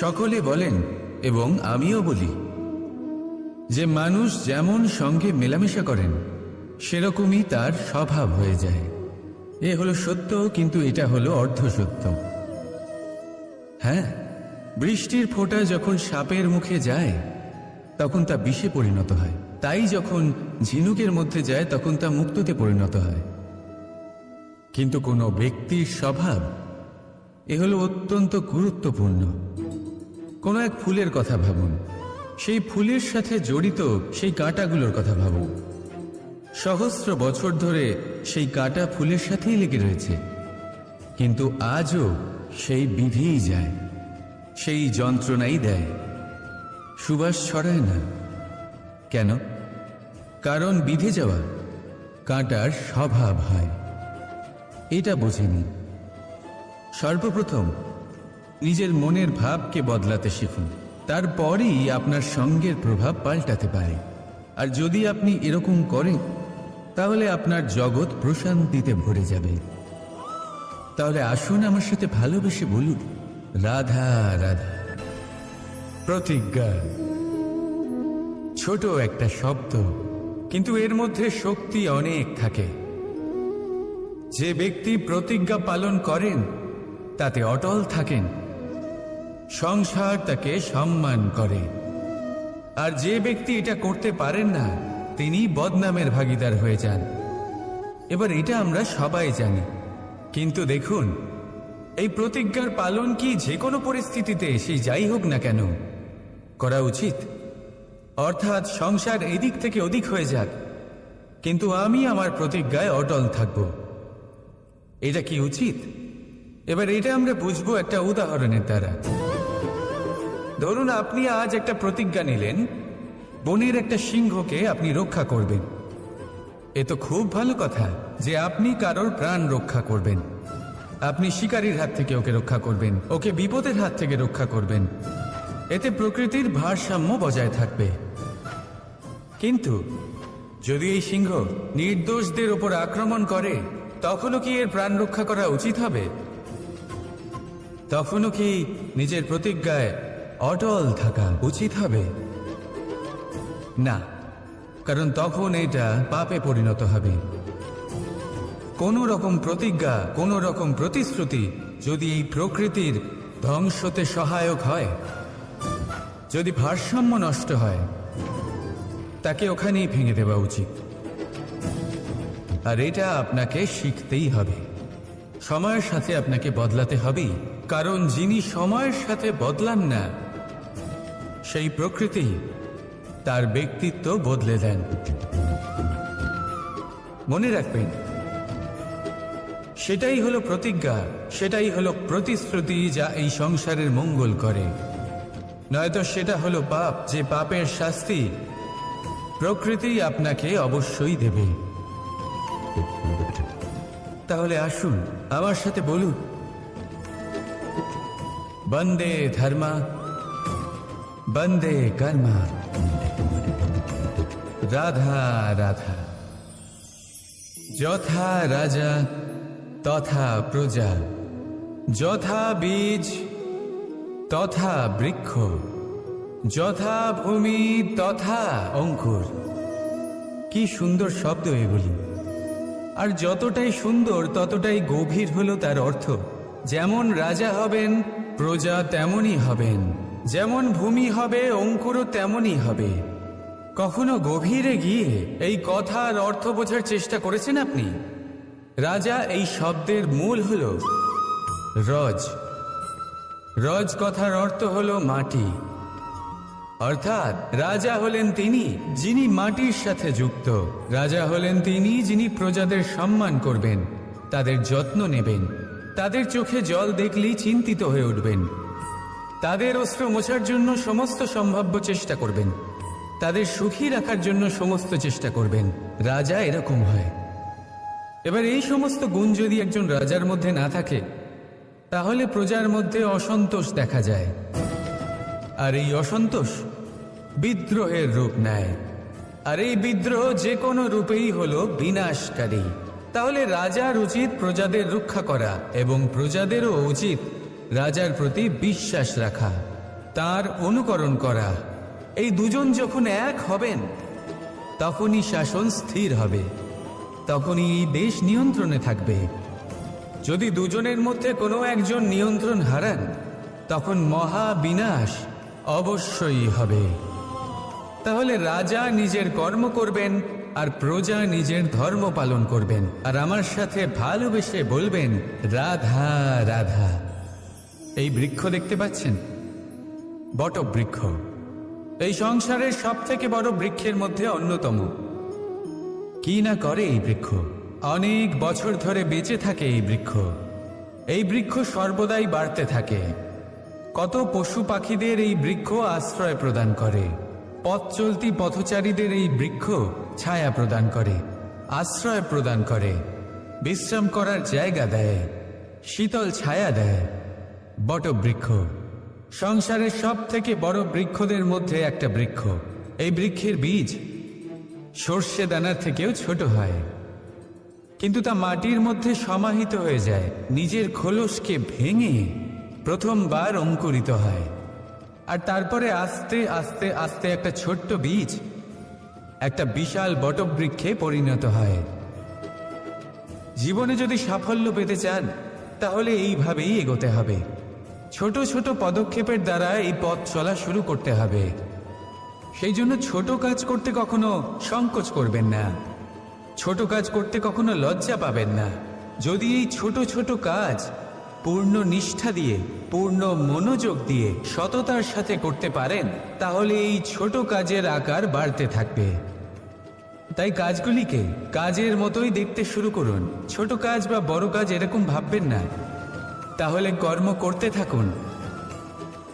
সকলে বলেন এবং আমিও বলি যে মানুষ যেমন সঙ্গে মেলামেশা করেন সেরকমই তার স্বভাব হয়ে যায়। এ হলো সত্য, কিন্তু এটা হলো অর্ধ সত্য। হ্যাঁ, বৃষ্টির ফোঁটা যখন সাপের মুখে যায় তখন তা বিষে পরিণত হয়, তাই যখন ঝিনুকের মধ্যে যায় তখন তা মুক্তোতে পরিণত হয়। কিন্তু কোনো ব্যক্তির স্বভাব এ হলো অত্যন্ত গুরুত্বপূর্ণ। কোনো এক ফুলের কথা ভাবুন, সেই ফুলের সাথে জড়িত সেই কাঁটাগুলোর কথা ভাবুন। সহস্র বছর ধরে সেই কাঁটা ফুলের সাথেই লেগে রয়েছে, কিন্তু আজও সেই বিধিই যায়, সেই যন্ত্রণাই দেয়, সুবাস ছড়ায় না। কেন? কারণ বিধে যাওয়া কাঁটার স্বভাব হয়। এটা বোঝেনি। সর্বপ্রথম নিজের মনের ভাবকে বদলাতে শিখুন, তারপরই আপনার সঙ্গের প্রভাব পাল্টাতে পারে। আর যদি আপনি এরকম করেন তাহলে আপনার জগৎ প্রশান্তিতে ভরে যাবে। তাহলে আসুন আমার সাথে ভালোবেসে বলুন, রাধা রাধা। প্রতিজ্ঞা ছোট একটা শব্দ, কিন্তু এর মধ্যে শক্তি অনেক থাকে। যে ব্যক্তি প্রতিজ্ঞা পালন করেন তাতে অটল থাকেন, সংসার তাকে সম্মান করে। আর যে ব্যক্তি এটা করতে পারেন না তিনি বদনামের ভাগীদার হয়ে যান। এবার এটা আমরা সবাই জানি, কিন্তু দেখুন এই প্রতিজ্ঞার পালন কি যে কোনো পরিস্থিতিতে সেই যাই হোক না কেন করা উচিত? অর্থাৎ সংসার এদিক থেকে ওদিক হয়ে যাক, কিন্তু আমি আমার প্রতিজ্ঞায় অটল থাকব, এটা কি উচিত? এবার এটা আমরা বুঝবো একটা উদাহরণের দ্বারা। ধরুন আপনি আজ একটা প্রতিজ্ঞা নিলেন, বনের একটা সিংহকে আপনি রক্ষা করবেন। এ তো খুব ভালো কথা যে আপনি কারোর প্রাণ রক্ষা করবেন। আপনি শিকারীর হাত থেকে ওকে রক্ষা করবেন, ওকে বিপদের হাত থেকে রক্ষা করবেন। এতে প্রকৃতির ভারসাম্য বজায় থাকবে। কিন্তু যদি এই সিংহ নির্দোষদের ওপর আক্রমণ করে তখনও কি এর প্রাণ রক্ষা করা উচিত হবে? তখনও কি নিজের প্রতিজ্ঞায় অটল থাকা উচিত হবে? না, কারণ তখন এটা পাপে পরিণত হবে। কোনো রকম প্রতিজ্ঞা, কোনো রকম প্রতিশ্রুতি যদি এই প্রকৃতির ধ্বংসতে সহায়ক হয়, যদি ভারসাম্য নষ্ট হয়, তাকে ওখানেই ভেঙে দেওয়া উচিত। আর এটা আপনাকে শিখতেই হবে, সময়ের সাথে আপনাকে বদলাতে হবেই। কারণ যিনি সময়ের সাথে বদলান না সেই প্রকৃতি তার ব্যক্তিত্ব বদলে দেন। মনে রাখবেন, সেটাই হলো প্রতিজ্ঞা, সেটাই হলো প্রতিশ্রুতি যা এই সংসারের মঙ্গল করে। নয়তো সেটা হলো পাপ, যে পাপের শাস্তি প্রকৃতি আপনাকে অবশ্যই দেবে। তাহলে আসুন আমার সাথে বলুন, বন্দে ধর্মা বন্দে কর্মা, রাধা রাধা। যথা রাজা তথা প্রজা, যথা বীজ তথা বৃক্ষ, যথা ভূমি তথা অঙ্কুর। কি সুন্দর শব্দ এগুলি! আর যতটাই সুন্দর ততটাই গভীর হলো তার অর্থ। যেমন রাজা হবেন প্রজা তেমনই হবেন, যেমন ভূমি হবে অঙ্কুরও তেমনই হবে। কখনো গভীরে গিয়ে এই কথার অর্থ বোঝার চেষ্টা করেছেন আপনি? রাজা এই শব্দের মূল হল রজ। রজ কথার অর্থ হল মাটি। অর্থাৎ রাজা হলেন তিনি যিনি মাটির সাথে যুক্ত। রাজা হলেন তিনি যিনি প্রজাদের সম্মান করবেন, তাদের যত্ন নেবেন, তাদের চোখে জল দেখলেই চিন্তিত হয়ে উঠবেন, তাদের অশ্রু মোছার জন্য সমস্ত সম্ভাব্য চেষ্টা করবেন, তাদের সুখী রাখার জন্য সমস্ত চেষ্টা করবেন। রাজা এরকম হয়। এবার এই সমস্ত গুণ যদি একজন রাজার মধ্যে না থাকে তাহলে প্রজার মধ্যে অসন্তোষ দেখা যায়। আর এই অসন্তোষ বিদ্রোহের রূপ নেয়। আর এই বিদ্রোহ যে কোনো রূপেই হলো বিনাশকারী। তাহলে রাজার উচিত প্রজাদের রক্ষা করা এবং প্রজাদেরও উচিত রাজার প্রতি বিশ্বাস রাখা। তার অনুকরণ করা। এই দুজন যখন এক হবেন তখনই শাসন স্থির হবে, তখনই এই দেশ নিয়ন্ত্রণে থাকবে। যদি দুজনের মধ্যে কোনো একজন নিয়ন্ত্রণ হারান তখন মহা বিনাশ অবশ্যই হবে। তাহলে রাজা নিজের কর্ম করবেন আর প্রজা নিজের ধর্ম পালন করবেন, আর আমার সাথে ভালোবেসে বলবেন রাধা রাধা। এই বৃক্ষ দেখতে পাচ্ছেন, বটবৃক্ষ। এই সংসারের সব থেকে বড় বৃক্ষের মধ্যে অন্যতম। কি না করে এই বৃক্ষ, অনেক বছর ধরে বেঁচে থাকে এই বৃক্ষ। এই বৃক্ষ সর্বদাই বাড়তে থাকে। কত পশু পাখিদের এই বৃক্ষ আশ্রয় প্রদান করে। পথ চলতি পথচারীদের এই বৃক্ষ ছায়া প্রদান করে, আশ্রয় প্রদান করে, বিশ্রাম করার জায়গা দেয়, শীতল ছায়া দেয়। বটবৃক্ষ সংসারের সব থেকে বড় বৃক্ষদের মধ্যে একটা বৃক্ষ। এই বৃক্ষের বীজ সর্ষে দানার থেকেও ছোট হয়, কিন্তু তা মাটির মধ্যে সমাহিত হয়ে যায়, নিজের খোলসকে ভেঙে প্রথমবার অঙ্কুরিত হয়, আর তারপরে আস্তে আস্তে আস্তে একটা ছোট্ট বীজ একটা বিশাল বটবৃক্ষে পরিণত হয়। জীবনে যদি সাফল্য পেতে চান তাহলে এইভাবেই এগোতে হবে। ছোট ছোট পদক্ষেপের দ্বারা এই পথ চলা শুরু করতে হবে। সেই জন্য ছোট কাজ করতে কখনো সংকোচ করবেন না, ছোট কাজ করতে কখনো লজ্জা পাবেন না। যদি এই ছোট ছোট কাজ পূর্ণ নিষ্ঠা দিয়ে, পূর্ণ মনোযোগ দিয়ে, সততার সাথে করতে পারেন, তাহলে এই ছোট কাজের আকার বাড়তে থাকবে। তাই কাজগুলিকে কাজের মতোই দেখতে শুরু করুন। ছোট কাজ বা বড় কাজ এরকম ভাববেন না। তাহলে কর্ম করতে থাকুন।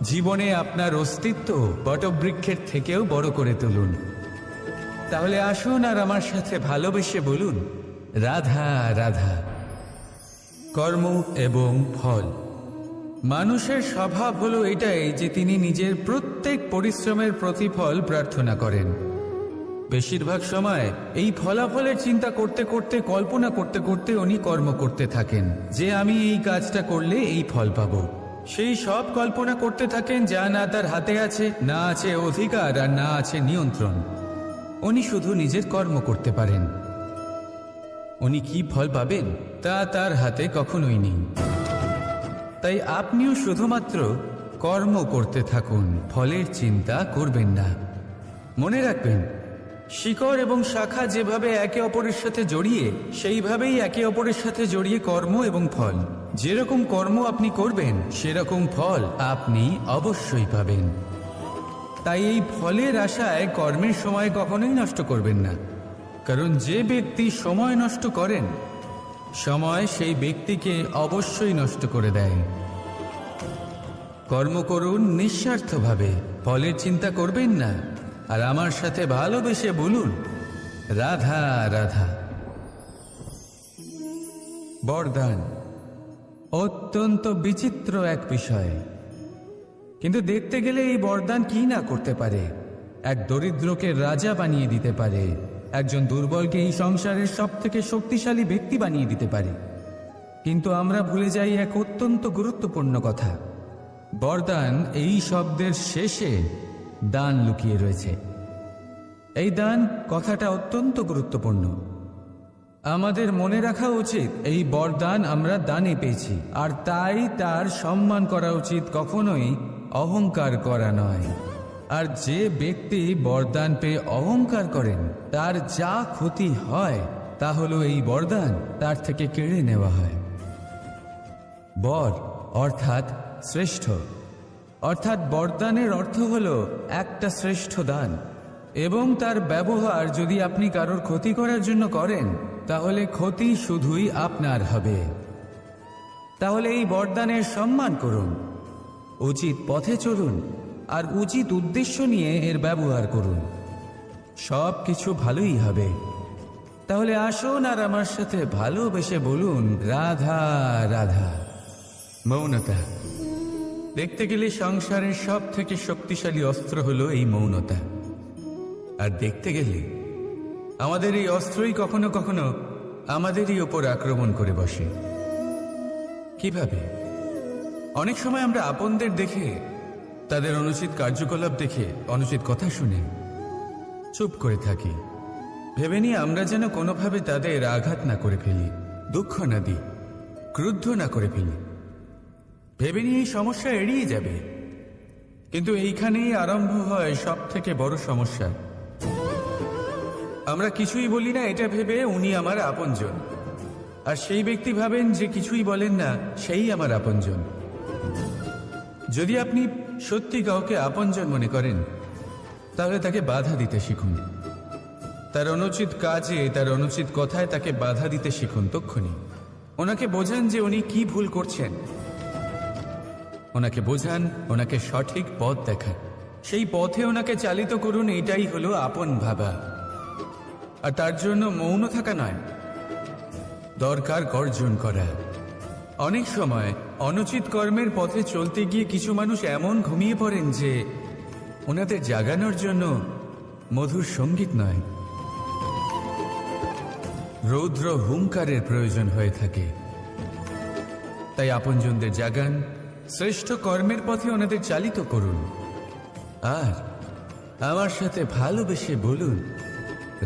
জীবনে আপনার অস্তিত্ব বটবৃক্ষের থেকেও বড় করে তুলুন। তাহলে আসুন আর আমার সাথে ভালোবেসে বলুন রাধা রাধা। কর্ম এবং ফল। মানুষের স্বভাব হলো এটাই যে তিনি নিজের প্রত্যেক পরিশ্রমের প্রতিফল প্রার্থনা করেন। বেশিরভাগ সময় এই ফলাফলের চিন্তা করতে করতে, কল্পনা করতে করতে উনি কর্ম করতে থাকেন যে আমি এই কাজটা করলে এই ফল পাবো। সেই সব কল্পনা করতে থাকেন যা না তার হাতে আছে, না আছে অধিকার, আর না আছে নিয়ন্ত্রণ। উনি শুধু নিজের কর্ম করতে পারেন। উনি কি ফল পাবেন তা তার হাতে কখনোই নেই। তাই আপনিও শুধুমাত্র কর্ম করতে থাকুন, ফলের চিন্তা করবেন না। মনে রাখবেন, শিকড় এবং শাখা যেভাবে একে অপরের সাথে জড়িয়ে, সেইভাবেই একে অপরের সাথে জড়িয়ে কর্ম এবং ফল। যেরকম কর্ম আপনি করবেন সেরকম ফল আপনি অবশ্যই পাবেন। তাই এই ফলের আশায় কর্মের সময় কখনোই নষ্ট করবেন না, কারণ যে ব্যক্তি সময় নষ্ট করেন, সময় সেই ব্যক্তিকে অবশ্যই নষ্ট করে দেয়। কর্ম করুন নিঃস্বার্থভাবে, ফলের চিন্তা করবেন না, আর আমার সাথে ভালোবেসে বলুন রাধা রাধা। বরদান অত্যন্ত বিচিত্র এক বিষয়, কিন্তু দেখতে গেলে এই বরদান কি না করতে পারে। এক দরিদ্রকে রাজা বানিয়ে দিতে পারে, একজন দুর্বলকে এই সংসারের সব থেকে শক্তিশালী ব্যক্তি বানিয়ে দিতে পারে। কিন্তু আমরা ভুলে যাই এক অত্যন্ত গুরুত্বপূর্ণ কথা। বরদান এই শব্দের শেষে দান লুকিয়ে রয়েছে। এই দান কথাটা অত্যন্ত গুরুত্বপূর্ণ। আমাদের মনে রাখা উচিত এই বরদান আমরা দানে পেয়েছি, আর তাই তার সম্মান করা উচিত, কখনোই অহংকার করা নয়। আর যে ব্যক্তি বরদান পেয়ে অহংকার করেন তার যা ক্ষতি হয় তা হলো এই বরদান তার থেকে কেড়ে নেওয়া হয়। বর অর্থাৎ শ্রেষ্ঠ, অর্থাৎ বরদানের অর্থ হলো একটা শ্রেষ্ঠ দান, এবং তার ব্যবহার যদি আপনি কারোর ক্ষতি করার জন্য করেন তাহলে ক্ষতি শুধুই আপনার হবে। তাহলে এই বরদানের সম্মান করুন, উচিত পথে চলুন, আর উচিত উদ্দেশ্য নিয়ে এর ব্যবহার করুন, সব কিছু ভালোই হবে। তাহলে আসুন আর আমার সাথে ভালোবেসে বলুন রাধা রাধা। মৌনতা। দেখতে গেলে সংসারের সব থেকে শক্তিশালী অস্ত্র হলো এই মৌনতা। আর দেখতে গেলে আমাদের এই অস্ত্রই কখনো কখনো আমাদেরই ওপর আক্রমণ করে বসে। কিভাবে? অনেক সময় আমরা আপনদের দেখে তাদের অনুচিত কার্যকলাপ দেখে, অনুচিত কথা শুনে চুপ করে থাকি, ভেবে নিয়ে আমরা যেন কোনোভাবে তাদের আঘাত না করে ফেলি, দুঃখ না দিই, ক্রুদ্ধ না করে ফেলি। ভেবে নিয়ে এই সমস্যা এড়িয়ে যাবে। কিন্তু এইখানেই আরম্ভ হয় সব থেকে বড় সমস্যা। আমরা কিছুই বলি না এটা ভেবে উনি আমার আপনজন, আর সেই ব্যক্তি ভাবেন যে কিছুই বলেন না সেই আমার আপনজন। যদি আপনি সত্যি কাউকে আপনজন মনে করেন, তাহলে তাকে বাধা দিতে শিখুন। তার অনুচিত কাজে, তার অনুচিত কথায় তাকে বাধা দিতে শিখুন। তক্ষুনি ওনাকে বোঝান যে উনি কি ভুল করছেন, ওনাকে বোঝান, ওনাকে সঠিক পথ দেখান, সেই পথে ওনাকে চালিত করুন। এটাই হলো আপন ভাবা। আর তার জন্য মৌন থাকা নয়, দরকার গর্জন করা। অনেক সময় অনুচিত কর্মের পথে চলতে গিয়ে কিছু মানুষ এমন ঘুমিয়ে পড়েন যে ওনাদের জাগানোর জন্য মধুর সঙ্গীত নয়, রৌদ্র হুঙ্কারের প্রয়োজন হয়ে থাকে। তাই আপনজনদের জাগান, শ্রেষ্ঠ কর্মের পথে ওনাদের চালিত করুন, আর আমার সাথে ভালোবেসে বলুন,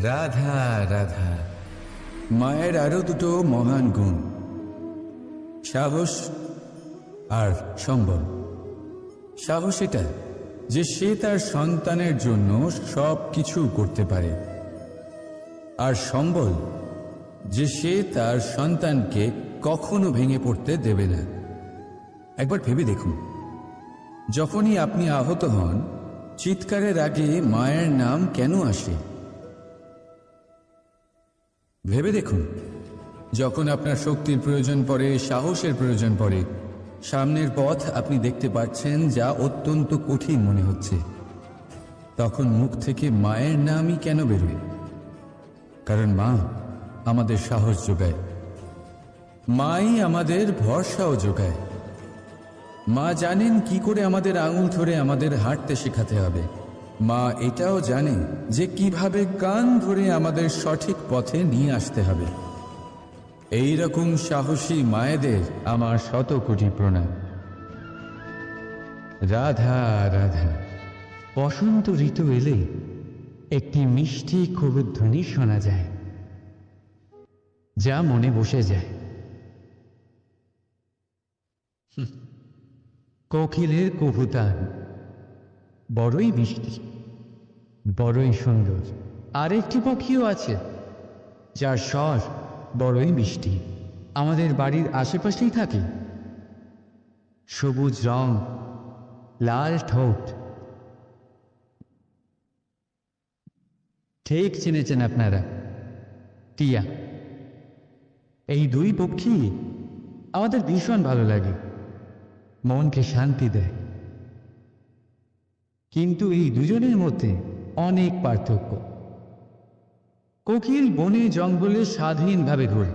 রাধা রাধা। মায়ের আরো দুটো মহান গুণ, সাহস আর সম্বল। সাহস এটা যে সে তার সন্তানের জন্য সব কিছু করতে পারে, আর সম্বল যে সে তার সন্তানকে কখনো ভেঙে পড়তে দেবে না। একবার ভেবে দেখুন, যখনই আপনি আহত হন, চিৎকারের আগে মায়ের নাম কেন আসে? ভেবে দেখুন, যখন আপনার শক্তির প্রয়োজন পড়ে, সাহসের প্রয়োজন পড়ে, সামনের পথ আপনি দেখতে পাচ্ছেন যা অত্যন্ত কঠিন মনে হচ্ছে, তখন মুখ থেকে মায়ের নামই কেন বেরোয়? কারণ মা আমাদের সাহস যোগায়, মাই আমাদের ভরসাও যোগায়। মা জানেন কি করে আমাদের আঙুল ধরে আমাদের হাঁটতে শেখাতে হবে। মা এটাও জানে যে কিভাবে কান ধরে আমাদের সঠিক পথে নিয়ে আসতে হবে। এই রকম সাহসী মায়েদের আমার শত কোটি প্রণাম। রাধা রাধা। বসন্ত ঋতু এলে একটি মিষ্টি কবুধ্বনি শোনা যায়, যা মনে বসে যায়। কোকিলের কুহুতান বড়ই মিষ্টি, বড়ই সুন্দর। আরেকটি পক্ষীও আছে যার স্বর বড়ই মিষ্টি, আমাদের বাড়ির আশেপাশেই থাকে। সবুজ রং, লাল ঠোঁট। ঠিক চিনেছেন আপনারা, টিয়া। এই দুই পক্ষী আমাদের ভীষণ ভালো লাগে, মনকে শান্তি দেয়। কিন্তু এই দুজনের মধ্যে অনেক পার্থক্য। কোকিল বনে জঙ্গলে স্বাধীনভাবে ঘোরে,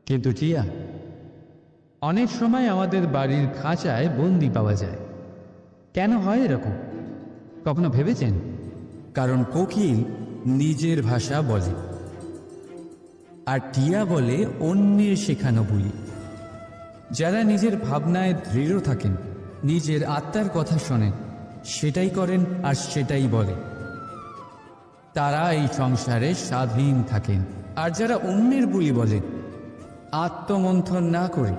কিন্তু টিয়া অনেক সময় আমাদের বাড়ির খাঁচায় বন্দি পাওয়া যায়। কেন হয় এরকম? কখনো ভেবেছেন? কারণ কোকিল নিজের ভাষা বলে, আর টিয়া বলে অন্যের শেখানো বুলি। যারা নিজের ভাবনায় দৃঢ় থাকেন, নিজের আত্মার কথা শোনেন, সেটাই করেন আর সেটাই বলে, তারা এই সংসারে স্বাধীন থাকেন। আর যারা অন্যের বুলি বলে, আত্মমন্থন না করে,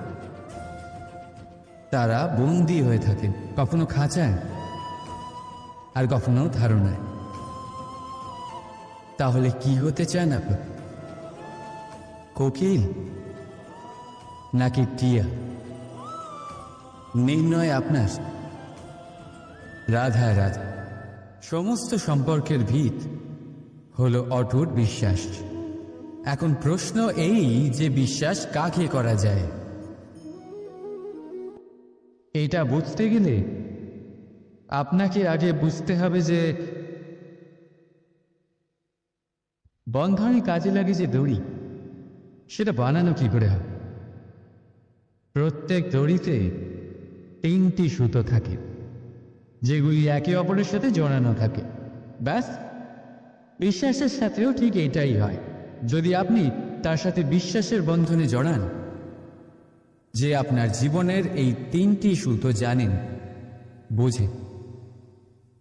তারা বন্দী হয়ে থাকেন, কখনো খাঁচায় আর কখনো ধারণায়। তাহলে কি হতে চান আপনি? কোকিল নাকি টিয়া? নির্ণয় আপনার। রাধা রাধা। সমস্ত সম্পর্কের ভিত হলো অটুট বিশ্বাস। এখন প্রশ্ন এই যে বিশ্বাস কাকে করা যায়? এটা বুঝতে গেলে আপনাকে আগে বুঝতে হবে যে বন্ধনে কাজে লাগে যে দড়ি, সেটা বানানো কি করে হয়। প্রত্যেক দড়িতে 3টি সুতো থাকে, যেগুলি একে অপরের সাথে জড়ানো থাকে। ব্যাস, বিশ্বাসের সাথেও ঠিক এটাই হয়। যদি আপনি তার সাথে বিশ্বাসের বন্ধনে জড়ান, যে আপনার জীবনের এই 3টি সুতো জানেন, বোঝে।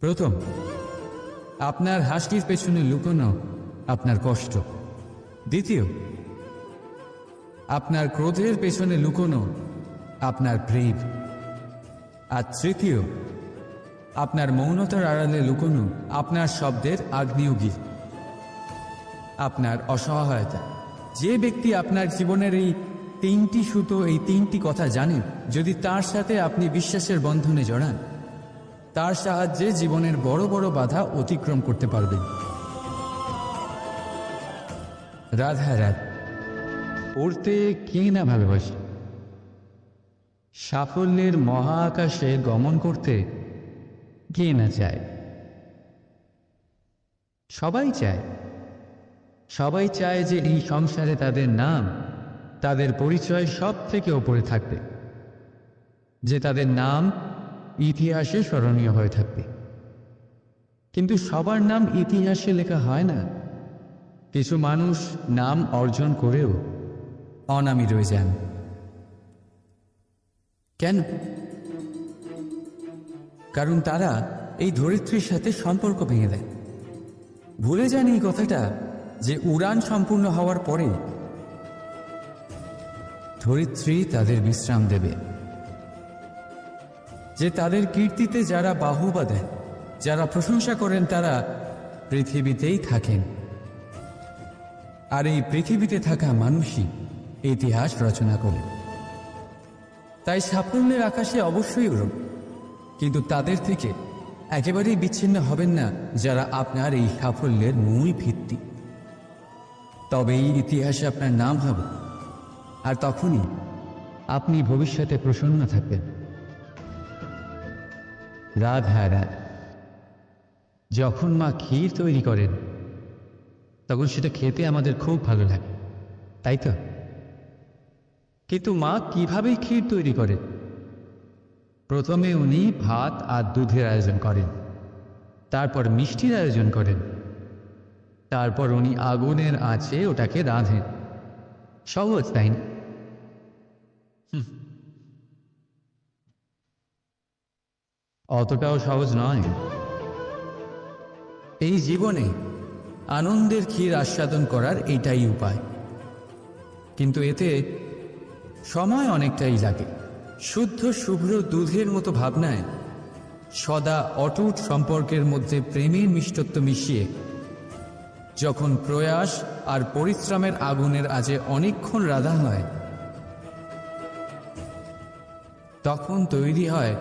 প্রথম, আপনার হাসির পেছনে লুকোনো আপনার কষ্ট। দ্বিতীয়, আপনার ক্রোধের পেছনে লুকোনো আপনার প্রেম। আর তৃতীয়, আপনার মৌনতার আড়ালে লুকোনো আপনার শব্দের আগ্নেয়গিরি, আপনার অসহায়তা। যে ব্যক্তি আপনার জীবনের এই তিনটি সুতো, এই তিনটি কথা জানেন, যদি তার সাথে আপনি বিশ্বাসের বন্ধনে জড়ান, তার সাহায্যে জীবনের বড় বড় বাধা অতিক্রম করতে পারবেন। রাধা রাধা। পড়তে কে না ভালোবাসে? সাফল্যের মহাকাশে গমন করতে কে না চায়? সবাই চায়। সবাই চায় যে এই সংসারে তাদের নাম, তাদের পরিচয় সব থেকে ওপরে থাকবে, যে তাদের নাম ইতিহাসে স্মরণীয় হয়ে থাকবে। কিন্তু সবার নাম ইতিহাসে লেখা হয় না। কিছু মানুষ নাম অর্জন করেও অনামী রয়ে যান। কেন? কারণ তারা এই ধরিত্রীর সাথে সম্পর্ক ভেঙে দেয়। ভুলে যান এই কথাটা যে উড়ান সম্পূর্ণ হওয়ার পরে ধরিত্রী তাদের বিশ্রাম দেবে, যে তাদের কীর্তিতে যারা বাহবা দেন, যারা প্রশংসা করেন, তারা পৃথিবীতেই থাকেন। আর এই পৃথিবীতে থাকা মানুষই ইতিহাস রচনা করে। তাই সাফল্যের আকাশে অবশ্যই উড়ুন, কিন্তু তাদের থেকে একেবারেই বিচ্ছিন্ন হবেন না যারা আপনার এই সাফল্যের মূল ভিত্তি। তবেই ইতিহাসে আপনার নাম হবে, আর তখনই আপনি ভবিষ্যতে প্রসন্ন থাকবেন। রাধা রাধা। যখন মা ক্ষীর তৈরি করেন তখন সেটা খেতে আমাদের খুব ভালো লাগে, তাই তো? কিন্তু মা কিভাবে ক্ষীর তৈরি করেন? প্রথমে উনি ভাত আর দুধের আয়োজন করেন, তারপর মিষ্টির আয়োজন করেন, তারপর উনি আগুনের আঁচে ওটাকে রাঁধেন। সহজ, তাই না? অতটাও সহজ নয়। এই জীবনে আনন্দের ক্ষীর আস্বাদন করার এটাই উপায়, কিন্তু এতে সময় অনেকটাই লাগে। শুদ্ধ শুভ্র দুধের মতো ভাবনায় সদা অটুট সম্পর্কের মধ্যে প্রেমের মিষ্টত্ব মিশিয়ে যখন প্রয়াস আর পরিশ্রমের আগুনের আজে অনেকক্ষণ রাধা হয়, তখন তৈরি হয়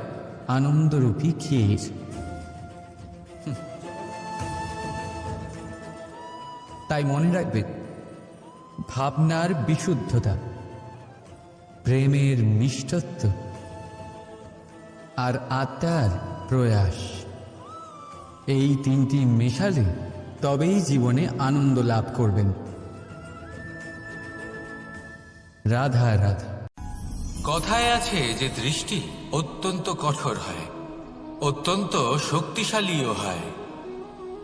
আনন্দরূপী ক্ষীর। তাই মনে রাখবে, ভাবনার বিশুদ্ধতা, প্রেমের মিষ্টত্ব আর আত্মার প্রয়াস, এই তিনটি মেশালে তবেই জীবনে আনন্দ লাভ করবেন। রাধা রাধা। কথায় আছে যে দৃষ্টি অত্যন্ত কঠোর হয়, অত্যন্ত শক্তিশালীও হয়।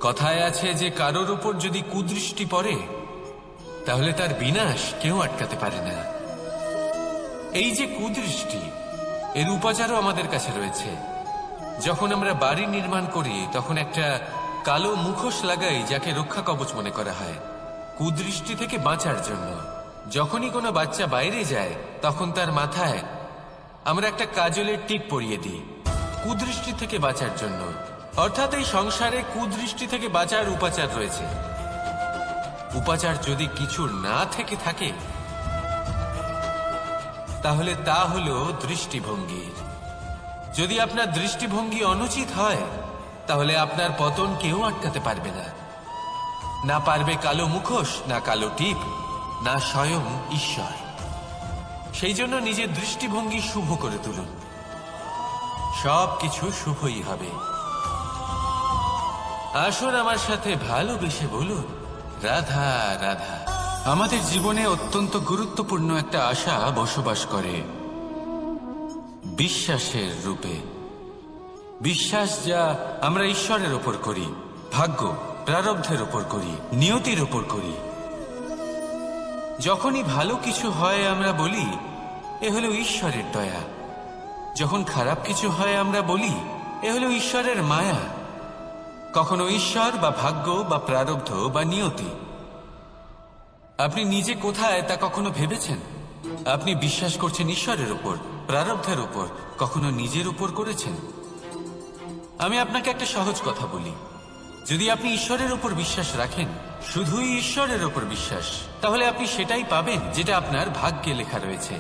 কথায় আছে যে কারোর উপর যদি কুদৃষ্টি পড়ে তাহলে তার বিনাশ কেউ আটকাতে পারে না। এই যে কুদৃষ্টি, এর উপাচারও আমাদের কাছে রয়েছে। যখন আমরা বাড়ি নির্মাণ করি তখন একটা কালো মুখোশ লাগাই, যাকে রক্ষা কবচ মনে করা হয়, কুদৃষ্টি থেকে বাঁচার জন্য। যখনই কোনো বাচ্চা বাইরে যায় তখন তার মাথায় আমরা একটা কাজলের টিপ পরিয়ে দিই, কুদৃষ্টি থেকে বাঁচার জন্য। অর্থাৎ এই সংসারে কুদৃষ্টি থেকে বাঁচার উপাচার রয়েছে। উপাচার যদি কিছু না থেকে থাকে তাহলে তা হলো দৃষ্টিভঙ্গির। যদি আপনার দৃষ্টিভঙ্গি অনুচিত হয় তাহলে আপনার পতন কেউ আটকাতে পারবে না। না পারবে কালো মুখোশ, না কালো টিপ, না স্বয়ং ঈশ্বর। সেই জন্য নিজের দৃষ্টিভঙ্গি শুভ করে তুলুন, সব কিছু শুভই হবে। আসুন আমার সাথে ভালোবেসে বলুন, রাধা রাধা। আমাদের জীবনে অত্যন্ত গুরুত্বপূর্ণ একটা আশা বসবাস করে, বিশ্বাসের রূপে। বিশ্বাস যা আমরা ঈশ্বরের ওপর করি, ভাগ্য প্রারব্ধের ওপর করি, নিয়তির ওপর করি। যখনই ভালো কিছু হয় আমরা বলি এ হলো ঈশ্বরের দয়া, যখন খারাপ কিছু হয় আমরা বলি এ হলো ঈশ্বরের মায়া। কখনো ঈশ্বর বা ভাগ্য বা প্রারব্ধ বা নিয়তি। আপনি নিজে কোথায় তা কখনো ভেবেছেন? আপনি বিশ্বাস করছেন ঈশ্বরের উপর, প্রারব্ধের উপর, কখনো নিজের উপর করেছেন? আমি আপনাকে একটা সহজ কথা বলি, যদি আপনি ঈশ্বরের উপর বিশ্বাস রাখেন, শুধুই ঈশ্বরের উপর বিশ্বাস, তাহলে আপনি সেটাই পাবেন যেটা আপনার ভাগ্যে লেখা রয়েছে।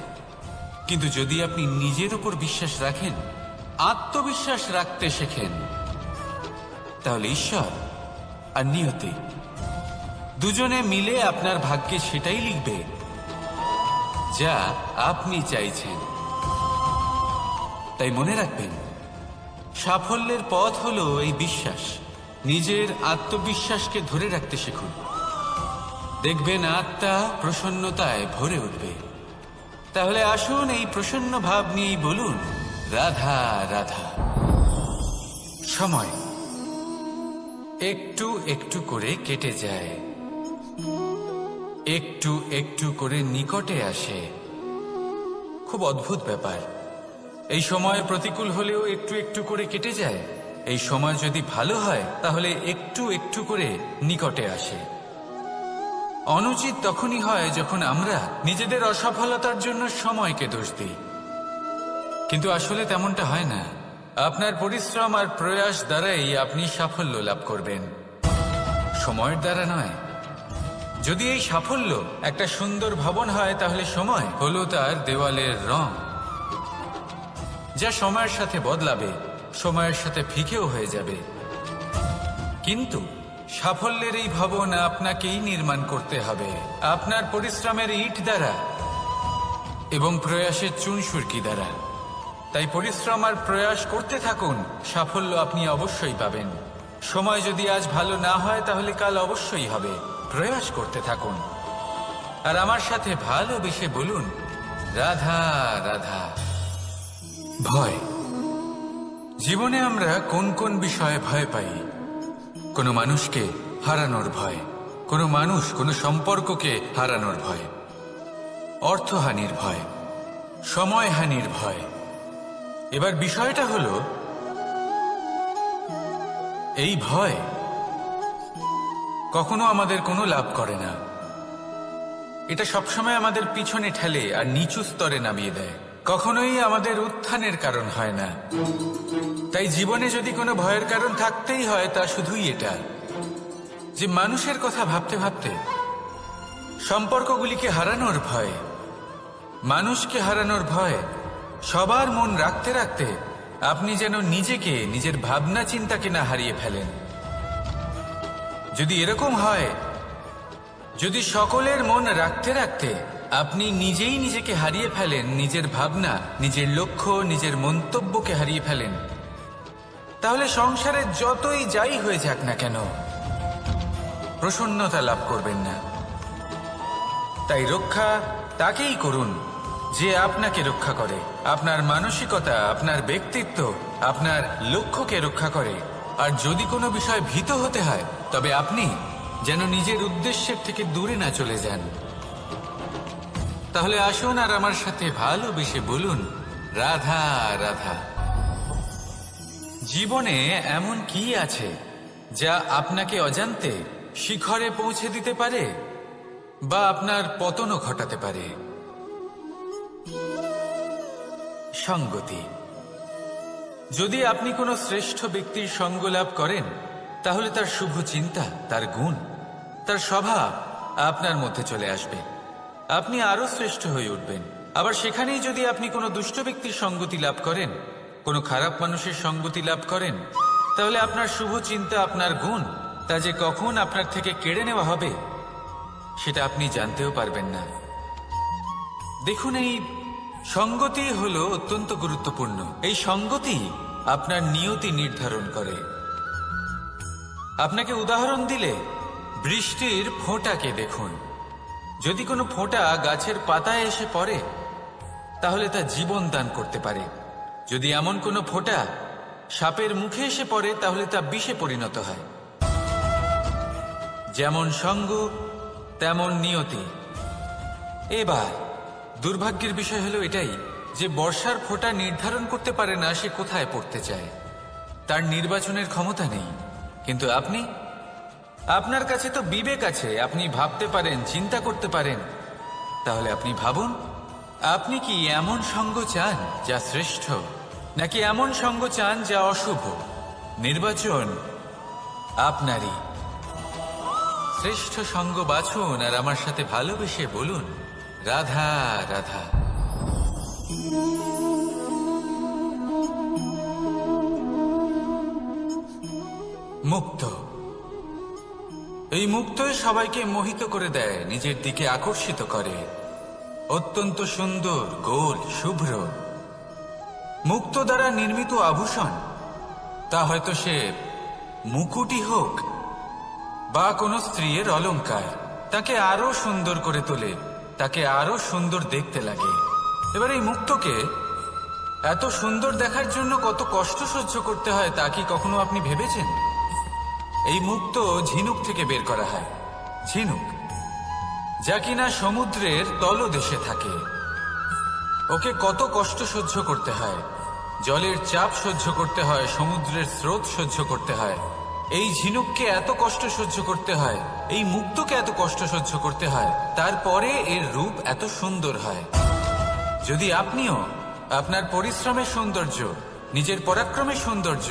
কিন্তু যদি আপনি নিজের উপর বিশ্বাস রাখেন, আত্মবিশ্বাস রাখতে শেখেন, তাহলে ঈশ্বর আর নিয়তি দুজনে মিলে আপনার ভাগ্যে সেটাই লিখবে যা আপনি চাইছেন। তাই মনে রাখবেন, সাফল্যের পথ হলো এই বিশ্বাস। নিজের আত্মবিশ্বাসকে ধরে রাখতে শিখুন, দেখবেন আত্মা প্রসন্নতায় ভরে উঠবে। তাহলে আসুন এই প্রসন্ন ভাব নিয়েই বলুন, রাধা রাধা। সময় একটু একটু করে কেটে যায়, একটু একটু করে নিকটে আসে। খুব অদ্ভুত ব্যাপার। এই সময় প্রতিকূল হলেও একটু একটু করে কেটে যায়। এই সময় যদি ভালো হয় তাহলে একটু একটু করে নিকটে আসে। অনুচিত তখনই হয় যখন আমরা নিজেদের অসফলতার জন্য সময়কে দোষ দিই, কিন্তু আসলে তেমনটা হয় না। আপনার পরিশ্রম আর প্রয়াস দ্বারাই আপনি সাফল্য লাভ করবেন, সময়ের দ্বারা নয়। যদি এই সাফল্য একটা সুন্দর ভবন হয়, তাহলে সময় হলো তার দেওয়ালের রং, যা সময়ের সাথে বদলাবে, সময়ের সাথে ফিকেও হয়ে যাবে। কিন্তু সাফল্যের এই ভবন আপনাকেই নির্মাণ করতে হবে, আপনার পরিশ্রমের ইট দ্বারা এবং প্রয়াসের চুনসুরকি দ্বারা। তাই পরিশ্রম আর প্রয়াস করতে থাকুন, সাফল্য আপনি অবশ্যই পাবেন। সময় যদি আজ ভালো না হয় তাহলে কাল অবশ্যই হবে। প্রয়াস করতে থাকুন আর আমার সাথে ভালোবেসে বলুন, রাধা রাধা। ভয়। জীবনে আমরা কোন কোন বিষয়ে ভয় পাই? কোনো মানুষকে হারানোর ভয়, কোনো মানুষ কোনো সম্পর্ককে হারানোর ভয়, অর্থহানির ভয়, সময়হানির ভয়। এবার বিষয়টা হলো, এই ভয় কখনো আমাদের কোনো লাভ করে না। এটা সবসময় আমাদের পিছনে ঠেলে আর নিচু স্তরে নামিয়ে দেয়, কখনোই আমাদের উত্থানের কারণ হয় না। তাই জীবনে যদি কোনো ভয়ের কারণ থাকতেই হয়, তা শুধুই এটা যে মানুষের কথা ভাবতে ভাবতে, সম্পর্কগুলিকে হারানোর ভয়, মানুষকে হারানোর ভয়, সবার মন রাখতে রাখতে আপনি যেন নিজেকে, নিজের ভাবনা চিন্তাকে না হারিয়ে ফেলেন। যদি এরকম হয়, যদি সকলের মন রাখতে রাখতে আপনি নিজেই নিজেকে হারিয়ে ফেলেন, নিজের ভাবনা, নিজের লক্ষ্য, নিজের মন্তব্যকে হারিয়ে ফেলেন, তাহলে সংসারে যতই যাই হয়ে যাক না কেন, প্রসন্নতা লাভ করবেন না। তাই রক্ষা তাকেই করুন যে আপনাকে রক্ষা করে, আপনার মানসিকতা, আপনার ব্যক্তিত্ব, আপনার লক্ষ্যকে রক্ষা করে। আর যদি কোনো বিষয় ভীত হতে হয়, তবে আপনি যেন নিজের উদ্দেশ্যের থেকে দূরে না চলে যান। তাহলে আসুন আর আমার সাথে ভালোবেসে বলুন, রাধা রাধা। জীবনে এমন কি আছে যা আপনাকে অজান্তে শিখরে পৌঁছে দিতে পারে বা আপনার পতনও ঘটাতে পারে? সঙ্গতি। যদি আপনি কোনো শ্রেষ্ঠ ব্যক্তির সঙ্গ লাভ করেন, তাহলে তার শুভ চিন্তা, তার গুণ, তার স্বভাব আপনার মধ্যে চলে আসবে। আপনি আরো শ্রেষ্ঠ হয়ে উঠবেন। আবার সেখানেই যদি আপনি কোনো দুষ্ট ব্যক্তির সঙ্গতি লাভ করেন, কোনো খারাপ মানুষের সঙ্গতি লাভ করেন, তাহলে আপনার শুভ চিন্তা, আপনার গুণ, তা যে কখন আপনার থেকে কেড়ে নেওয়া হবে সেটা আপনি জানতেও পারবেন না। দেখুন, এই সঙ্গতি হলো অত্যন্ত গুরুত্বপূর্ণ। এই সঙ্গতি আপনার নিয়তি নির্ধারণ করে। আপনাকে উদাহরণ দিলে, বৃষ্টির ফোঁটাকে দেখুন। যদি কোনো ফোঁটা গাছের পাতায় এসে পড়ে, তাহলে তা জীবন দান করতে পারে। যদি এমন কোনো ফোঁটা সাপের মুখে এসে পড়ে, তাহলে তা বিষে পরিণত হয়। যেমন সঙ্গ তেমন নিয়তি। এবার দুর্ভাগ্যের বিষয় হলো এটাই যে বর্ষার ফোঁটা নির্ধারণ করতে পারে না সে কোথায় পড়তে চায়। তার নির্বাচনের ক্ষমতা নেই, কিন্তু আপনি, আপনার কাছে তো বিবেক আছে, আপনি ভাবতে পারেন, চিন্তা করতে পারেন। তাহলে আপনি ভাবুন, আপনি কি এমন সঙ্গ চান যা শ্রেষ্ঠ, নাকি এমন সঙ্গ চান যা অশুভ? নির্বাচন আপনারই। শ্রেষ্ঠ সঙ্গ বাছুন আর আমার সাথে ভালোবেসে বলুন, রাধা রাধা। মুক্ত, এই মুক্তই সবাইকে মোহিত করে দেয়, নিজের দিকে আকর্ষিত করে। অত্যন্ত সুন্দর, গোল, শুভ্র। মুক্ত দ্বারা নির্মিত আভূষণ, তা হয়তো সে মুকুটই হোক বা কোনো স্ত্রীর অলংকার, তাকে আরো সুন্দর করে তোলে, তাকে আরো সুন্দর দেখতে লাগে। এবার এই মুক্তকে এত সুন্দর দেখার জন্য কত কষ্ট সহ্য করতে হয় তা কি কখনো আপনি ভেবেছেন? এই মুক্ত ঝিনুক থেকে বের করা হয়, ঝিনুক যা কিনা সমুদ্রের তলদেশে থাকে। ওকে কত কষ্ট সহ্য করতে হয়, জলের চাপ সহ্য করতে হয়, সমুদ্রের স্রোত সহ্য করতে হয়। এই ঝিনুককে এত কষ্ট সহ্য করতে হয়, এই মুক্তকে এত কষ্ট সহ্য করতে হয়, তারপরে এর রূপ এত সুন্দর হয়। যদি আপনিও আপনার পরিশ্রমের সৌন্দর্য, নিজের পরাক্রমের সৌন্দর্য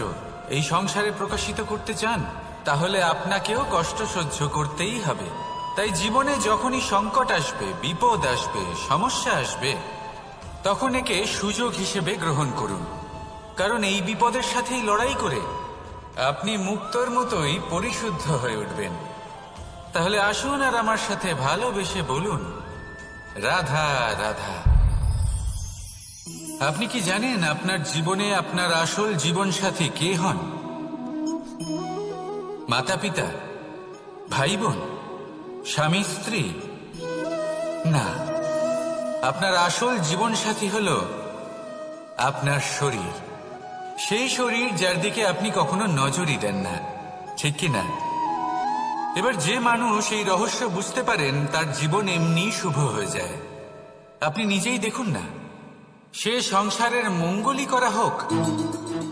এই সংসারে প্রকাশিত করতে চান, তাহলে আপনাকেও কষ্ট সহ্য করতেই হবে। তাই জীবনে যখনই সংকট আসবে, বিপদ আসবে, সমস্যা আসবে, তখন একে সুযোগ হিসেবে গ্রহণ করুন। কারণ এই বিপদের সাথেই লড়াই করে আপনি মুক্তর মতোই পরিশুদ্ধ হয়ে উঠবেন। তাহলে আসুন আর আমার সাথে ভালোবেসে বলুন, রাধা রাধা। আপনি কি জানেন আপনার জীবনে আপনার আসল জীবন সাথী কে হন? মাতা পিতা, ভাই বোন, স্বামী স্ত্রী? না, আপনার আসল জীবন সাথী হল আপনার শরীর। সেই শরীর যার দিকে আপনি কখনো নজরই দেন না, ঠিক কি না? এবার যে মানুষ এই রহস্য বুঝতে পারেন, তার জীবন এমনি শুভ হয়ে যায়। আপনি নিজেই দেখুন না, সে সংসারের মঙ্গলই করা হোক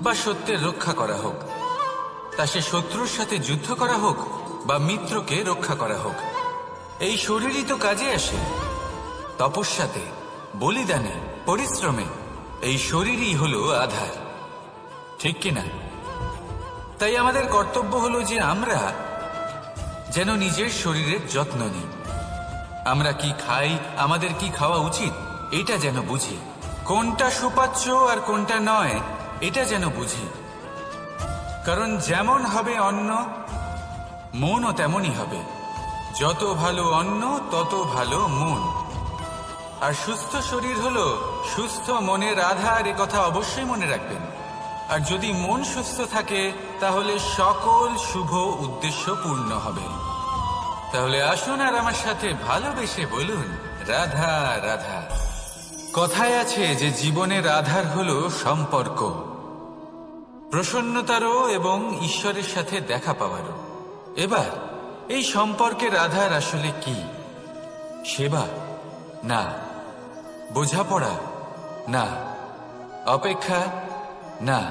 বা সত্যের রক্ষা করা হোক, তা সে শত্রুর সাথে যুদ্ধ করা হোক বা মিত্রকে রক্ষা করা হোক, এই শরীরই তো কাজে আসে। তপস্যাতে, বলিদানে, পরিশ্রমে এই শরীরই হলো আধার, ঠিক কিনা? তাই আমাদের কর্তব্য হলো যে আমরা যেন নিজের শরীরের যত্ন নিই। আমরা কি খাই, আমাদের কি খাওয়া উচিত, এটা যেন বুঝি। কোনটা সুপাচ্য আর কোনটা নয়, এটা যেন বুঝি। কারণ যেমন হবে অন্ন, মনও তেমনই হবে। যত ভালো অন্ন তত ভালো মন। আর সুস্থ শরীর হলো সুস্থ মনের আধার, এ কথা অবশ্যই মনে রাখবেন। আর যদি মন সুস্থ থাকে, তাহলে সকল শুভ উদ্দেশ্য পূর্ণ হবে। তাহলে আসুন আর আমার সাথে ভালোবেসে বলুন, রাধা রাধা। কথায় আছে যে জীবনের আধার হলো সম্পর্ক, প্রসন্নতারও এবং ঈশ্বরের সাথে দেখা পাওয়ারও। এবার এই সম্পর্কের আধার আসলে কি? সেবা? না। বোঝাপড়া? না। অপেক্ষা? না।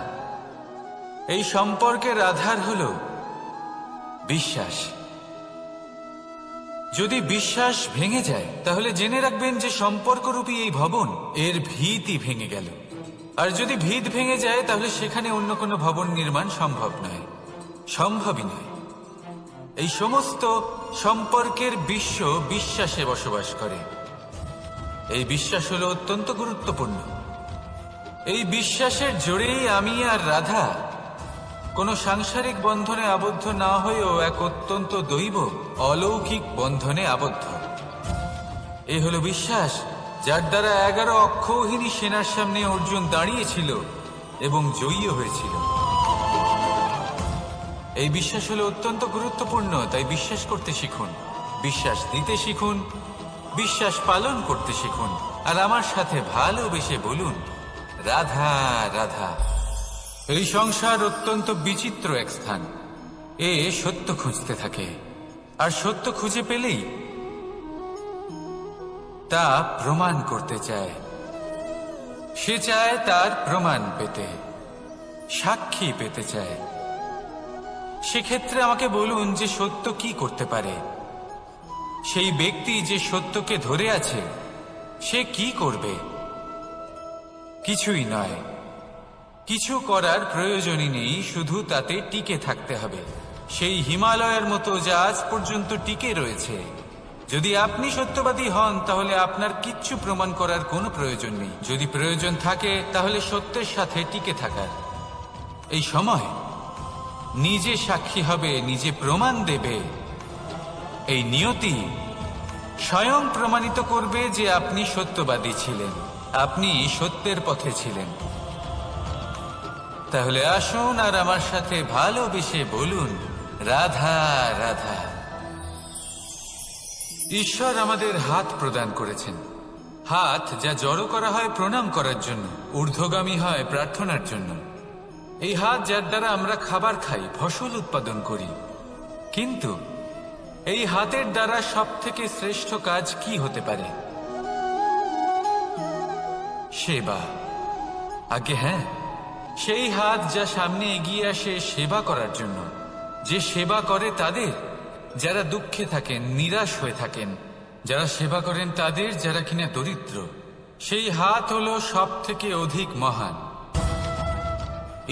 এই সম্পর্কের আধার হল বিশ্বাস। যদি বিশ্বাস ভেঙে যায়, তাহলে জেনে রাখবেন যে সম্পর্করূপী এই ভবন, এর ভিতই ভেঙে গেল। আর যদি ভিত ভেঙে যায়, তাহলে সেখানে অন্য কোনো ভবন নির্মাণ সম্ভব নয়, সম্ভবই নয়। এই সমস্ত সম্পর্কের বিশ্ব বিশ্বাসে বসবাস করে। এই বিশ্বাস হলো অত্যন্ত গুরুত্বপূর্ণ। এই বিশ্বাসের জোরেই আমি আর রাধা কোনো সাংসারিক বন্ধনে আবদ্ধ না হয়েও এক অত্যন্ত দৈব অলৌকিক বন্ধনে আবদ্ধ। এই হলো বিশ্বাস, যার দ্বারা 11 অক্ষৌহিনী সেনার সামনে অর্জুন দাঁড়িয়েছিল এবং জয়ী হয়েছিল। এই বিশ্বাস হলো অত্যন্ত গুরুত্বপূর্ণ। তাই বিশ্বাস করতে শিখুন, বিশ্বাস দিতে শিখুন, বিশ্বাস পালন করতে শিখুন। আর আমার সাথে ভালোবেসে বলুন, রাধা রাধা। এই সংসার অত্যন্ত বিচিত্র এক স্থান। এ সত্য খুঁজতে থাকে, আর সত্য খুঁজে পেলেই তা প্রমাণ করতে চায়। সে চায় তার প্রমাণ পেতে। সাক্ষী পেতে চায়। সেক্ষেত্রে আমাকে বলুন যে সত্য কি করতে পারে। সেই ব্যক্তি যে সত্যকে ধরে আছে সে কি করবে? কিছুই নয়, কিছু করার প্রয়োজনই নেই, শুধু তাতে টিকে থাকতে হবে। সেই হিমালয়ের মতো যা আজ পর্যন্ত টিকে রয়েছে। যদি আপনি সত্যবাদী হন তাহলে আপনার কিচ্ছু প্রমাণ করার কোনো প্রয়োজন নেই। যদি প্রয়োজন থাকে তাহলে সত্যের সাথে টিকে থাকার। এই সময় নিজে সাক্ষী হবে, নিজে প্রমাণ দেবে। এই নিয়তি স্বয়ং প্রমাণিত করবে যে আপনি সত্যবাদী ছিলেন, আপনি সত্যের পথে ছিলেন। তাহলে আসুন আর আমার সাথে ভালোবেসে বলুন, রাধা রাধা। ঈশ্বর আমাদের হাত প্রদান করেছেন। হাত যা জড়ো করা হয় প্রণাম করার জন্য, ঊর্ধ্বগামী হয় প্রার্থনার জন্য। এই হাত যার দ্বারা আমরা খাবার খাই, ফসল উৎপাদন করি। কিন্তু এই হাতের দ্বারা সব থেকে শ্রেষ্ঠ কাজ কি হতে পারে? সেবা। আগে হ্যাঁ, সেই হাত যা সামনে এগিয়ে আসে সেবা করার জন্য, যে সেবা করে তাদের যারা দুঃখে থাকেন, নিরাশ হয়ে থাকেন, যারা সেবা করেন তাদের যারা কিনা দরিদ্র। সেই হাত হলো সব থেকে অধিক মহান।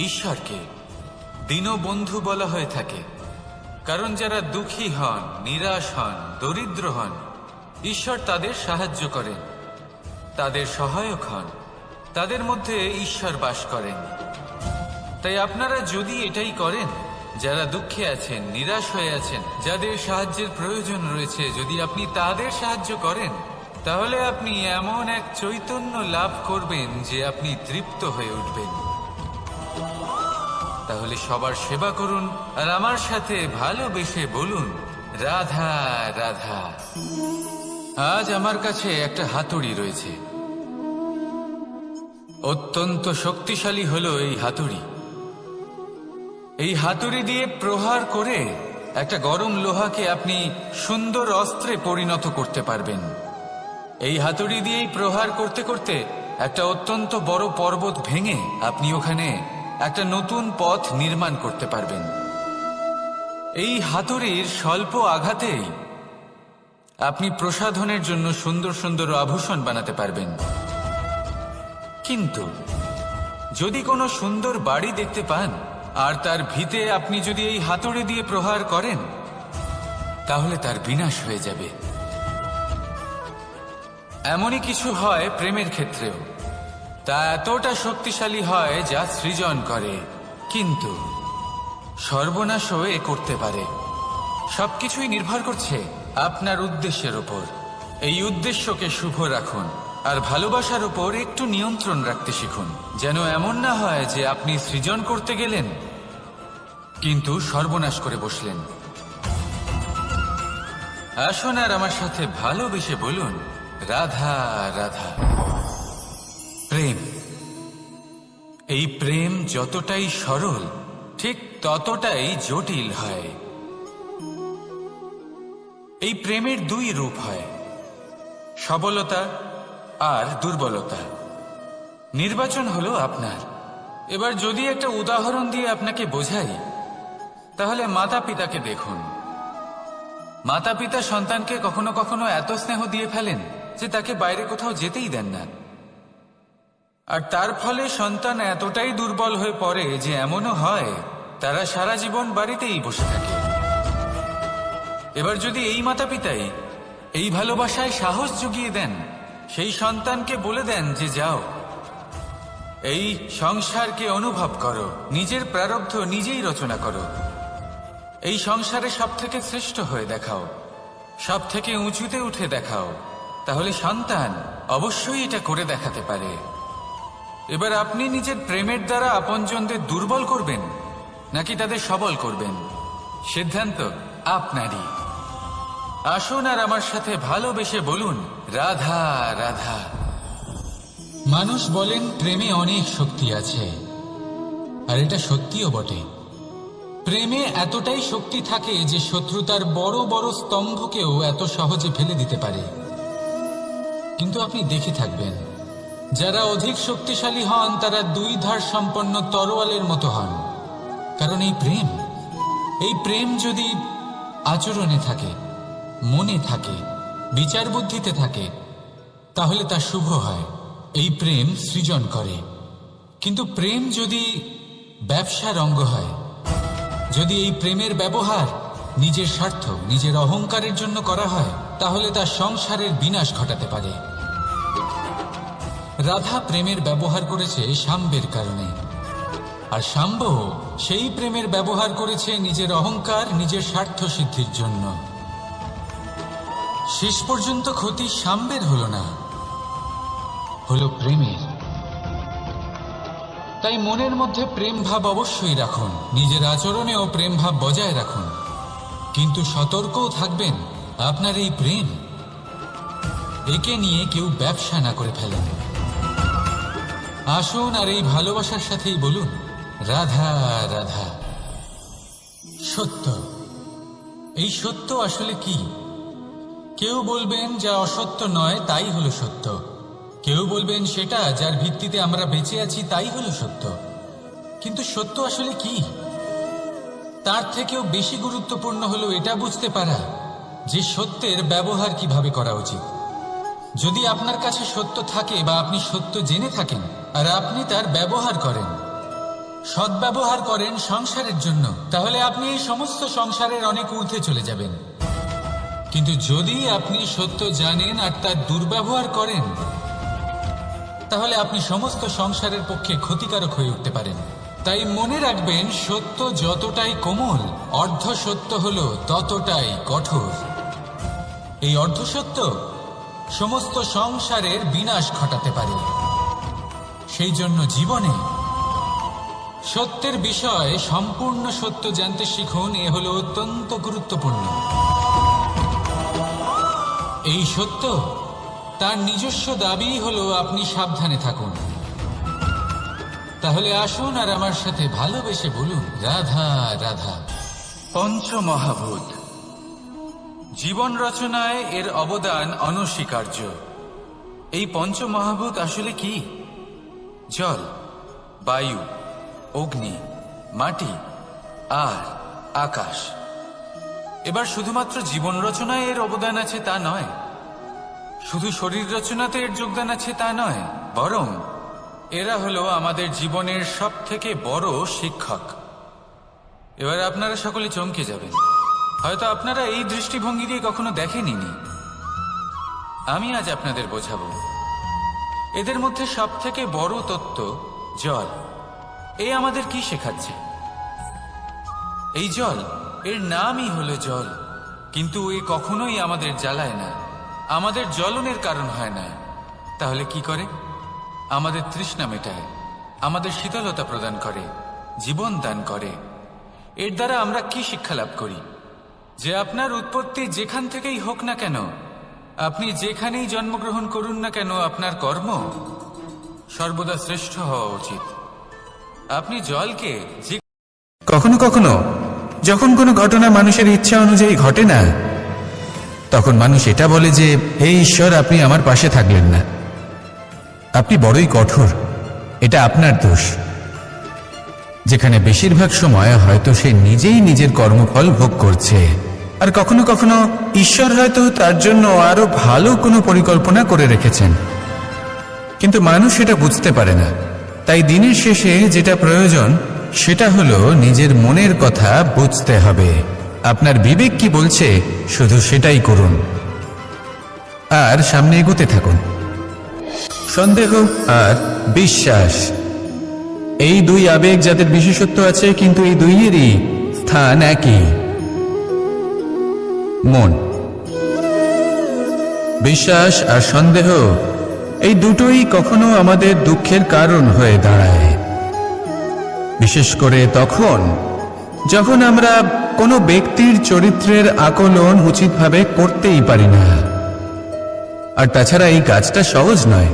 ঈশ্বরকে দীনবন্ধু বলা হয়ে থাকে, কারণ যারা দুঃখী হন, নিরাশ হন, দরিদ্র হন, ঈশ্বর তাদের সাহায্য করেন, তাদের সহায়ক হন, তাদের মধ্যে ঈশ্বর বাস করেন। তাই আপনারা যদি এটাই করেন, যারা দুঃখে আছেন, নিরাশ হয়ে আছেন, যাদের সাহায্যের প্রয়োজন রয়েছে, যদি আপনি তাদের সাহায্য করেন, তাহলে আপনি এমন এক চৈতন্য লাভ করবেন যে আপনি তৃপ্ত হয়ে উঠবেন। তাহলে সবার সেবা করুন আর আমার সাথে ভালোবেসে বলুন, রাধা রাধা। আজ আমার কাছে একটা হাতুড়ি রয়েছে। অত্যন্ত শক্তিশালী হলো এই হাতুড়ি। এই হাতুড়ি দিয়ে প্রহার করে একটা গরম লোহাকে আপনি সুন্দর অস্ত্রে পরিণত করতে পারবেন। এই হাতুড়ি দিয়েই প্রহার করতে করতে একটা অত্যন্ত বড় পর্বত ভেঙে আপনি ওখানে একটা নতুন পথ নির্মাণ করতে পারবেন। এই হাতুড়ির স্বল্প আঘাতেই আপনি প্রসাধনের জন্য সুন্দর সুন্দর আভূষণ বানাতে পারবেন। কিন্তু যদি কোনো সুন্দর বাড়ি দেখতে পান আর তার ভিতে আপনি যদি এই হাতুড়ি দিয়ে প্রহার করেন, তাহলে তার বিনাশ হয়ে যাবে। এমনই কিছু হয় প্রেমের ক্ষেত্রেও। তা এতটা শক্তিশালী হয় যা সৃজন করে, কিন্তু সর্বনাশও এ করতে পারে। সবকিছুই নির্ভর করছে আপনার উদ্দেশ্যের উপর। এই উদ্দেশ্যকে শুভ রাখুন আর ভালোবাসার উপর একটু নিয়ন্ত্রণ রাখতে শিখুন, যেন এমন না হয় যে আপনি সৃজন করতে গেলেন কিন্তু সর্বনাশ করে বসলেন। আসুন আর আমার সাথে ভালোবেসে বলুন, রাধা রাধা। প্রেম, এই প্রেম যতটাই সরল ঠিক ততটাই জটিল হয়। এই প্রেমের দুই রূপ হয়, সবলতা আর দুর্বলতা। নির্বাচন হলো আপনার। এবার যদি একটা উদাহরণ দিয়ে আপনাকে বোঝাই, তাহলে মাতা পিতাকে দেখুন। মাতা পিতা সন্তানকে কখনো কখনো এত স্নেহ দিয়ে ফেলেন যে তাকে বাইরে কোথাও যেতেই দেন না, আর তার ফলে সন্তান এতটাই দুর্বল হয়ে পড়ে যে এমনও হয় তারা সারা জীবন বাড়িতেই বসে থাকে। এবার যদি এই মাতা পিতাই এই ভালোবাসায় সাহস জুগিয়ে দেন, সেই সন্তানকে বলে দেন যে যাও, এই সংসারকে অনুভব করো, নিজের প্রারব্ধ নিজেই রচনা করো, এই সংসারে সব থেকে শ্রেষ্ঠ হয়ে দেখাও, সব থেকে উঁচুতে উঠে দেখাও, তাহলে সন্তান অবশ্যই এটা করে দেখাতে পারে। এবার আপনি নিজের প্রেমের দ্বারা আপনজনদের দুর্বল করবেন নাকি তাদের সবল করবেন, সিদ্ধান্ত আপনারই। আসুন আর আমার সাথে ভালোবেসে বলুন, রাধা রাধা। মানুষ বলেন প্রেমে অনেক শক্তি আছে, আর এটা সত্যিও বটে। প্রেমে এতটাই শক্তি থাকে যে শত্রুতার বড় বড় স্তম্ভকেও এত সহজে ফেলে দিতে পারে। কিন্তু আপনি দেখে থাকবেন, যারা অধিক শক্তিশালী হন তারা দুই ধার সম্পন্ন তরোয়ালের মতো হন। কারণ এই প্রেম যদি আচরণে থাকে, মনে থাকে, বিচার বুদ্ধিতে থাকে, তাহলে তা শুভ হয়। এই প্রেম সৃজন করে। কিন্তু প্রেম যদি ব্যবসার অঙ্গ হয়, যদি এই প্রেমের ব্যবহার নিজের স্বার্থ, নিজের অহংকারের জন্য করা হয়, তাহলে তা সংসারের বিনাশ ঘটাতে পারে। রাধা প্রেমের ব্যবহার করেছে শাম্বের কারণে, আর শাম্ব সেই প্রেমের ব্যবহার করেছে নিজের অহংকার, নিজের স্বার্থ সিদ্ধির জন্য। শেষ পর্যন্ত ক্ষতি শাম্বের হলো না, হলো প্রেমের। তাই মনের মধ্যে প্রেম ভাব অবশ্যই রাখুন, নিজের আচরণেও প্রেম ভাব বজায় রাখুন, কিন্তু সতর্কও থাকবেন আপনার এই প্রেম, একে নিয়ে কেউ ব্যবসা না করে ফেলেন। আসুন আর এই ভালোবাসার সাথেই বলুন, রাধা রাধা। সত্য, এই সত্য আসলে কি? কেউ বলবেন যা অসত্য নয় তাই হলো সত্য, কেউ বলবেন সেটা যার ভিত্তিতে আমরা বেঁচে আছি তাই হলো সত্য। কিন্তু সত্য আসলে কি? তার থেকেও বেশি গুরুত্বপূর্ণ হলো এটা বুঝতে পারা যে সত্যের ব্যবহার কিভাবে করা উচিত। যদি আপনার কাছে সত্য থাকে বা আপনি সত্য জেনে থাকেন আর আপনি তার ব্যবহার করেন, সদ্ব্যবহার করেন সংসারের জন্য, তাহলে আপনি এই সমস্ত সংসারের অনেক ঊর্ধ্বে চলে যাবেন। কিন্তু যদি আপনি সত্য জানেন আর তার দুর্ব্যবহার করেন, তাহলে আপনি সমস্ত সংসারের পক্ষে ক্ষতিকারক হয়ে উঠতে পারেন। তাই মনে রাখবেন, সত্য যতটাই কোমল, অর্ধ সত্য হলো ততটাই কঠোর। এই অর্ধ সত্য সমস্ত সংসারের বিনাশ ঘটাতে পারে। সেই জন্য জীবনে সত্যের বিষয়ে সম্পূর্ণ সত্য জানতে শিখুন, এ হলো অত্যন্ত গুরুত্বপূর্ণ। এই সত্য তার নিজস্ব দাবি হলো আপনি সাবধানে থাকুন। তাহলে আসুন আর আমার সাথে ভালোবেসে বলুন, রাধা রাধা। পঞ্চমহাভূত জীবন রচনায় এর অবদান অনস্বীকার্য। এই পঞ্চমহাভূত আসলে কি? জল, বায়ু, অগ্নি, মাটি আর আকাশ। এবার শুধুমাত্র জীবন রচনায় এর অবদান আছে তা নয়, শুধু শরীর রচনাতে এর যোগদান আছে তা নয়, বরং এরা হলো আমাদের জীবনের সব থেকে বড় শিক্ষক। এবার আপনারা সকলে চমকে যাবেন, হয়তো আপনারা এই দৃষ্টিভঙ্গি দিয়ে কখনো দেখেননি। আমি আজ আপনাদের বোঝাবো। এদের মধ্যে সব থেকে বড় তত্ত্ব জল। এ আমাদের কি শেখাচ্ছে? এই জল, এর নামই হলো জল, কিন্তু এ কখনোই আমাদের জ্বালায় না, আমাদের জ্বলনের কারণ হয় না। তাহলে কি করে? আমাদের তৃষ্ণা মেটায়, আমাদের শীতলতা প্রদান করে, জীবন দান করে। এর দ্বারা আমরা কি শিক্ষা লাভ করি? যে আপনার উৎপত্তি যেখান থেকেই হোক না কেন, আপনি যেখানেই জন্মগ্রহণ করুন না কেন, আপনার কর্ম সর্বদা শ্রেষ্ঠ হওয়া উচিত। আপনি জলকে যে কখনো কখনো যখন কোনো ঘটনা মানুষের ইচ্ছা অনুযায়ী ঘটে না, তখন মানুষ এটা বলে যে, হে ঈশ্বর, আপনি আমার পাশে থাকলেন না, আপনি বড়ই কঠোর, এটা আপনার দোষ। যেখানে বেশিরভাগ সময় হয়তো সে নিজেই নিজের কর্মফল ভোগ করছে, আর কখনো কখনো ঈশ্বর হয়তো তার জন্য আরো ভালো কোনো পরিকল্পনা করে রেখেছেন, কিন্তু মানুষ এটা বুঝতে পারে না। তাই দিনের শেষে যেটা প্রয়োজন সেটা হলো নিজের মনের কথা বুঝতে হবে। আপনার বিবেক কি বলছে শুধু সেটাই করুন আর সামনে এগোতে থাকুন। সন্দেহ আর বিশ্বাস, এই দুই আবেগ যাদের বিশেষত্ব আছে, কিন্তু এই দুইয়েরই স্থান একই, মন। বিশ্বাস আর সন্দেহ, এই দুটোই কখনো আমাদের দুঃখের কারণ হয়ে দাঁড়ায়, বিশেষ করে তখন যখন আমরা কোনো ব্যক্তির চরিত্রের আকলন উচিতভাবে করতেই পারি না। আর তাছাড়া এই কাজটা সহজ নয়।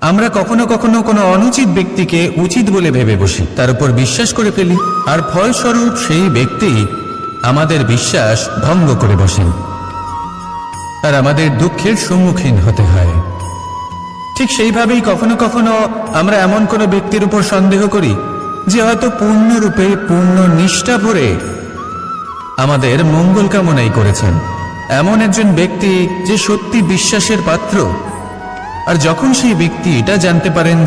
আমরা কখনো কখনো কোনো অনুচিত ব্যক্তিকে উচিত বলে ভেবে বসি, তার উপর বিশ্বাস করে ফেলি, আর ফলস্বরূপ সেই ব্যক্তি আমাদের বিশ্বাস ভঙ্গ করে বসেন, আর আমাদের দুঃখের সম্মুখীন হতে হয়। ঠিক সেইভাবেই কখনো কখনো আমরা এমন কোনো ব্যক্তির উপর সন্দেহ করি যে হয়তো পূর্ণরূপে পূর্ণ নিষ্ঠা ভরে আমাদের মঙ্গল কামনাই করেছেন। এমন একজন ব্যক্তি যে সত্যি বিশ্বাসের পাত্র, আর যখন সেই ব্যক্তি এটা জানতে পারেন